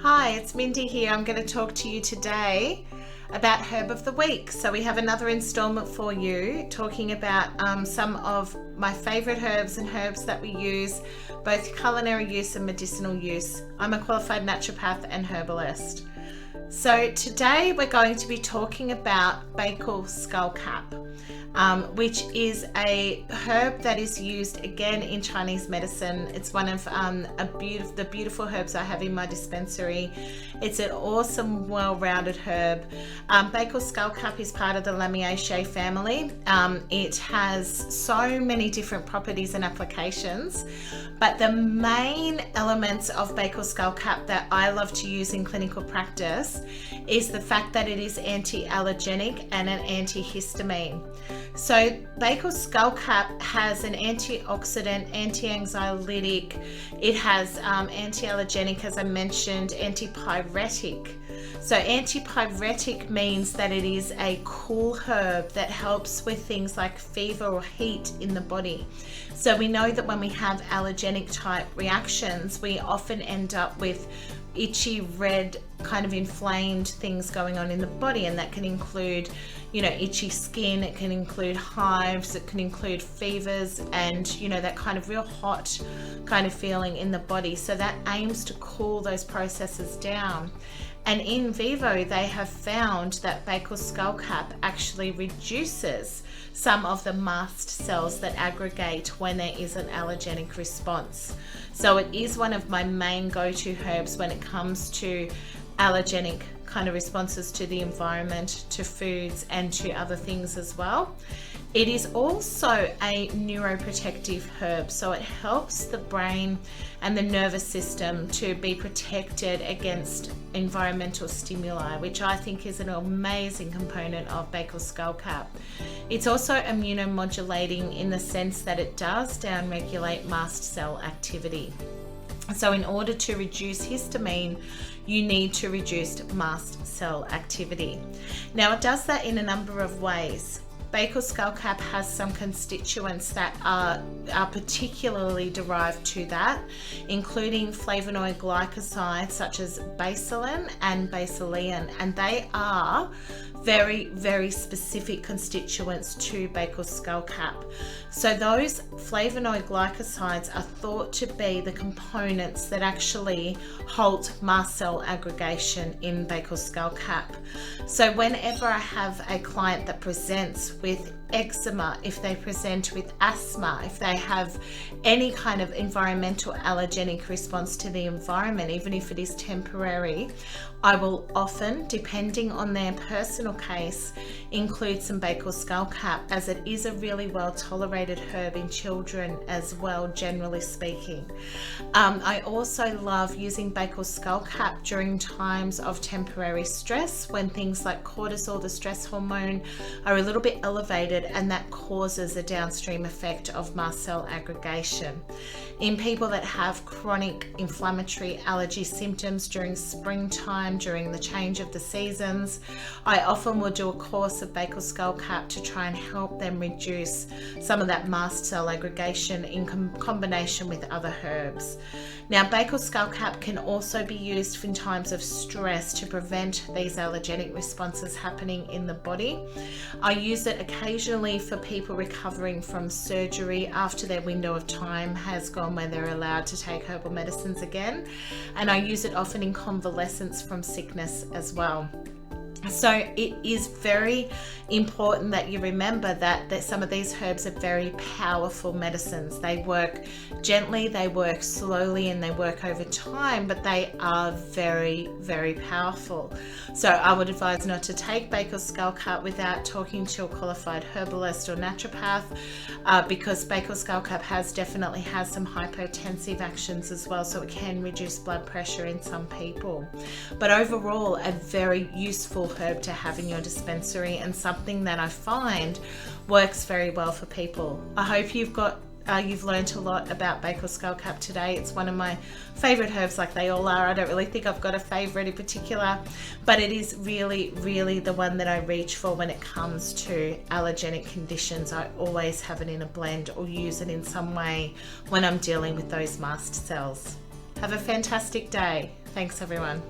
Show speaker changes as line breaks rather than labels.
Hi, it's Mindy here. I'm going to talk to you today about Herb of the Week. So we have another installment for you talking about some of my favorite herbs and herbs that we use, both culinary use and medicinal use. I'm a qualified naturopath and herbalist. So today we're going to be talking about Bakel skullcap, which is a herb that is used again in Chinese medicine. It's one of the beautiful herbs I have in my dispensary. It's an awesome, well-rounded herb. Bakel skullcap is part of the Lamiaceae family. It has so many different properties and applications, but the main elements of Bakel skullcap that I love to use in clinical practice is the fact that it is anti-allergenic and an antihistamine. So Bakel skullcap has an antioxidant, anti-anxiolytic, it has anti-allergenic, as I mentioned, antipyretic. So antipyretic means that it is a cool herb that helps with things like fever or heat in the body. So we know that when we have allergenic type reactions, we often end up with itchy, red, kind of inflamed things going on in the body, and that can include, itchy skin, it can include hives, it can include fevers, and that kind of real hot kind of feeling in the body. So that aims to cool those processes down. And in vivo, they have found that Bakel skullcap actually reduces some of the mast cells that aggregate when there is an allergenic response. So it is one of my main go-to herbs when it comes to allergenic kind of responses to the environment, to foods, and to other things as well. It is also a neuroprotective herb, so it helps the brain and the nervous system to be protected against environmental stimuli, which I think is an amazing component of Bakel skullcap. It's also immunomodulating in the sense that it does downregulate mast cell activity. So in order to reduce histamine, you need to reduce mast cell activity. Now it does that in a number of ways. Bakel skullcap has some constituents that are particularly derived to that, including flavonoid glycosides such as bacillin and bacilliin, and they are very, very specific constituents to Bakel skullcap. So those flavonoid glycosides are thought to be the components that actually halt mast cell aggregation in Bakel skullcap. So whenever I have a client that presents with eczema, if they present with asthma, if they have any kind of environmental allergenic response to the environment, even if it is temporary, I will often, depending on their personal case, include some Bakel skullcap, as it is a really well tolerated herb in children as well, generally speaking. I also love using Bakel skullcap during times of temporary stress, when things like cortisol, the stress hormone, are a little bit elevated, and that causes a downstream effect of mast cell aggregation. In people that have chronic inflammatory allergy symptoms during springtime, during the change of the seasons, I often will do a course of Bakel skullcap to try and help them reduce some of that mast cell aggregation in combination with other herbs. Now, Bakel skullcap can also be used in times of stress to prevent these allergenic responses happening in the body. I use it occasionally for people recovering from surgery after their window of time has gone where they're allowed to take herbal medicines again. And I use it often in convalescence from sickness as well. So it is very important that you remember that some of these herbs are very powerful medicines. They work gently, they work slowly, and they work over time, but they are very, very powerful. So I would advise not to take Bakel skullcap without talking to a qualified herbalist or naturopath, because Bakel skullcap definitely has some hypotensive actions as well, so it can reduce blood pressure in some people. But overall, a very useful herb to have in your dispensary, and something that I find works very well for people. I hope you've learned a lot about Bakel skullcap today. It's one of my favorite herbs, like they all are. I don't really think I've got a favorite in particular, but it is really, really the one that I reach for when it comes to allergenic conditions. I always have it in a blend or use it in some way when I'm dealing with those mast cells. Have a fantastic day. Thanks, everyone.